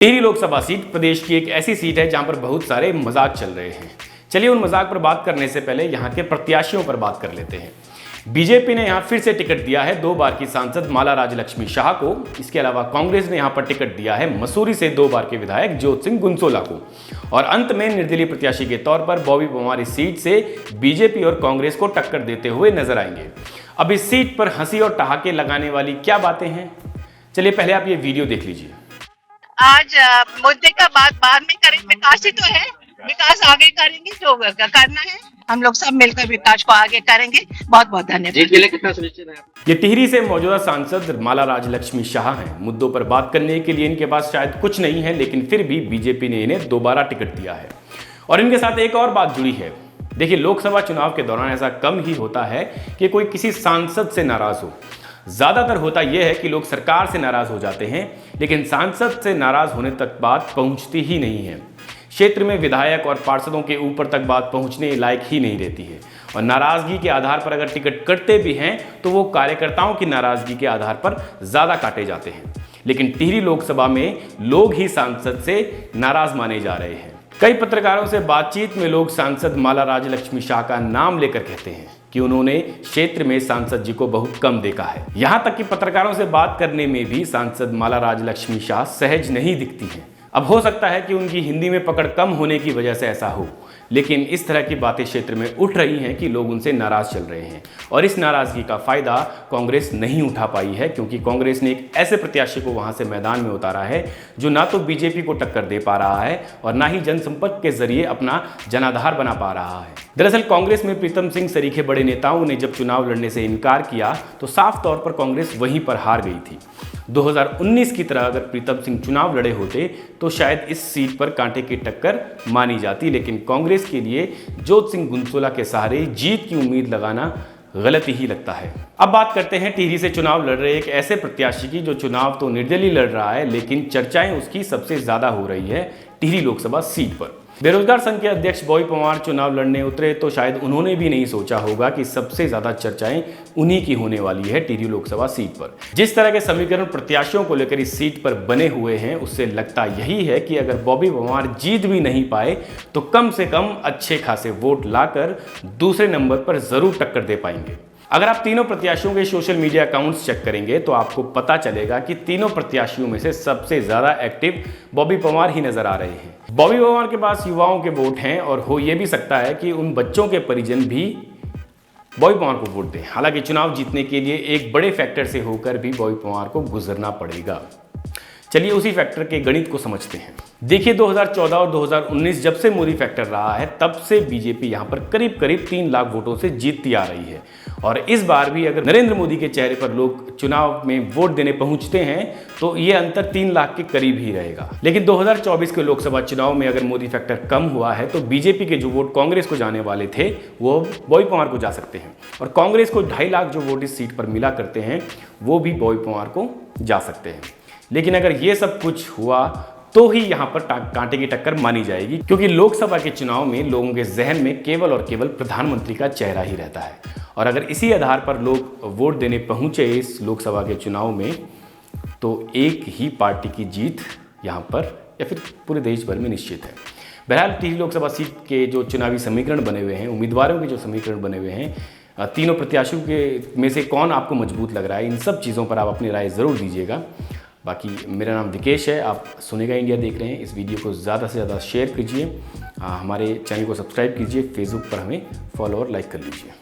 Tehri Lok Sabha seat प्रदेश की एक ऐसी सीट है जहां पर बहुत सारे मजाक चल रहे हैं। चलिए उन मजाक पर बात करने से पहले यहां के प्रत्याशियों पर बात कर लेते हैं। बीजेपी ने यहां फिर से टिकट दिया है 2 बार की सांसद माला राज्यलक्ष्मी शाह को। इसके अलावा कांग्रेस ने यहां पर टिकट दिया है मसूरी से 2 बार के विधायक ज्योत सिंह गुनसोला को। और अंत में निर्दलीय प्रत्याशी के तौर पर बॉबी पवार इस सीट से बीजेपी और कांग्रेस को टक्कर देते हुए नजर आएंगे। अब इस सीट पर हंसी और ठहाके लगाने वाली क्या बातें हैं, चलिए पहले आप ये वीडियो देख लीजिए। आज मुद्दे का बात बाद में करेंगे। विकास ही तो है, विकास आगे करेंगे, जो करना है हम लोग सब मिलकर विकास को आगे करेंगे। बहुत बहुत धन्यवाद। कितना सुनिश्चित है? ये टिहरी से मौजूदा सांसद माला राज्यलक्ष्मी शाह हैं। मुद्दों पर बात करने के लिए इनके पास शायद कुछ नहीं है, लेकिन फिर भी बीजेपी ने इन्हें दोबारा टिकट दिया है। और इनके साथ एक और बात जुड़ी है। देखिए, लोकसभा चुनाव के दौरान ऐसा कम ही होता है कि कोई किसी सांसद से नाराज हो। ज्यादातर होता यह है कि लोग सरकार से नाराज हो जाते हैं, लेकिन सांसद से नाराज होने तक बात पहुंचती ही नहीं है। क्षेत्र में विधायक और पार्षदों के ऊपर तक बात पहुंचने लायक ही नहीं रहती है। और नाराजगी के आधार पर अगर टिकट कटते भी हैं तो वो कार्यकर्ताओं की नाराजगी के आधार पर ज्यादा काटे जाते हैं। लेकिन टिहरी लोकसभा में लोग ही सांसद से नाराज माने जा रहे हैं। कई पत्रकारों से बातचीत में लोग सांसद माला राज्यलक्ष्मी शाह का नाम लेकर कहते हैं कि उन्होंने क्षेत्र में सांसद जी को बहुत कम देखा है। यहां तक कि पत्रकारों से बात करने में भी सांसद माला राज्यलक्ष्मी शाह सहज नहीं दिखती हैं। अब हो सकता है कि उनकी हिंदी में पकड़ कम होने की वजह से ऐसा हो, लेकिन इस तरह की बातें क्षेत्र में उठ रही हैं कि लोग उनसे नाराज चल रहे हैं। और इस नाराजगी का फायदा कांग्रेस नहीं उठा पाई है, क्योंकि कांग्रेस ने एक ऐसे प्रत्याशी को वहां से मैदान में उतारा है जो ना तो बीजेपी को टक्कर दे पा रहा है और ना ही जनसंपर्क के जरिए अपना जनाधार बना पा रहा है। दरअसल कांग्रेस में प्रीतम सिंह सरीखे बड़े नेताओं ने जब चुनाव लड़ने से इनकार किया तो साफ तौर पर कांग्रेस वहीं पर हार गई थी। 2019 की तरह अगर प्रीतम सिंह चुनाव लड़े होते तो शायद इस सीट पर कांटे की टक्कर मानी जाती, लेकिन कांग्रेस के लिए ज्योत सिंह गुनसोला के सहारे जीत की उम्मीद लगाना गलत ही लगता है। अब बात करते हैं टिहरी से चुनाव लड़ रहे एक ऐसे प्रत्याशी की जो चुनाव तो निर्दलीय लड़ रहा है, लेकिन चर्चाएं उसकी सबसे ज्यादा हो रही है टिहरी लोकसभा सीट पर। बेरोजगार संघ के अध्यक्ष बॉबी पवार चुनाव लड़ने उतरे तो शायद उन्होंने भी नहीं सोचा होगा कि सबसे ज्यादा चर्चाएं उन्हीं की होने वाली है टिहरी लोकसभा सीट पर। जिस तरह के समीकरण प्रत्याशियों को लेकर इस सीट पर बने हुए हैं, उससे लगता यही है कि अगर बॉबी पवार जीत भी नहीं पाए तो कम से कम अच्छे खासे वोट लाकर दूसरे नंबर पर जरूर टक्कर दे पाएंगे। अगर आप तीनों प्रत्याशियों के सोशल मीडिया अकाउंट्स चेक करेंगे तो आपको पता चलेगा कि तीनों प्रत्याशियों में से सबसे ज्यादा एक्टिव बॉबी पवार ही नजर आ रहे हैं। बॉबी पवार के पास युवाओं के वोट हैं और हो यह भी सकता है कि उन बच्चों के परिजन भी बॉबी पवार को वोट दें। हालांकि चुनाव जीतने के लिए एक बड़े फैक्टर से होकर भी बॉबी पवार को गुजरना पड़ेगा। चलिए उसी फैक्टर के गणित को समझते हैं। देखिए, 2014 और 2019 जब से मोदी फैक्टर रहा है तब से बीजेपी यहां पर करीब करीब 3 लाख वोटों से जीतती आ रही है। और इस बार भी अगर नरेंद्र मोदी के चेहरे पर लोग चुनाव में वोट देने पहुंचते हैं तो ये अंतर 3 लाख के करीब ही रहेगा। लेकिन 2024 के लोकसभा चुनाव में अगर मोदी फैक्टर कम हुआ है तो बीजेपी के जो वोट कांग्रेस को जाने वाले थे वो बॉबी पवार को जा सकते हैं, और कांग्रेस को 2.5 लाख जो वोट इस सीट पर मिला करते हैं वो भी बॉबी पवार को जा सकते हैं। लेकिन अगर ये सब कुछ हुआ तो ही यहां पर कांटे की टक्कर मानी जाएगी, क्योंकि लोकसभा के चुनाव में लोगों के जहन में केवल और केवल प्रधानमंत्री का चेहरा ही रहता है। और अगर इसी आधार पर लोग वोट देने पहुंचे इस लोकसभा के चुनाव में तो एक ही पार्टी की जीत यहां पर या फिर पूरे देश भर में निश्चित है। बहरहाल टिहरी लोकसभा सीट के जो चुनावी समीकरण बने हुए हैं, उम्मीदवारों के जो समीकरण बने हुए हैं, तीनों प्रत्याशियों के में से कौन आपको मजबूत लग रहा है, इन सब चीज़ों पर आप अपनी राय ज़रूर दीजिएगा। बाकी मेरा नाम विकेश है, आप सुनेगा इंडिया देख रहे हैं। इस वीडियो को ज़्यादा से ज़्यादा शेयर कीजिए, हमारे चैनल को सब्सक्राइब कीजिए, फेसबुक पर हमें फॉलो और लाइक कर लीजिए।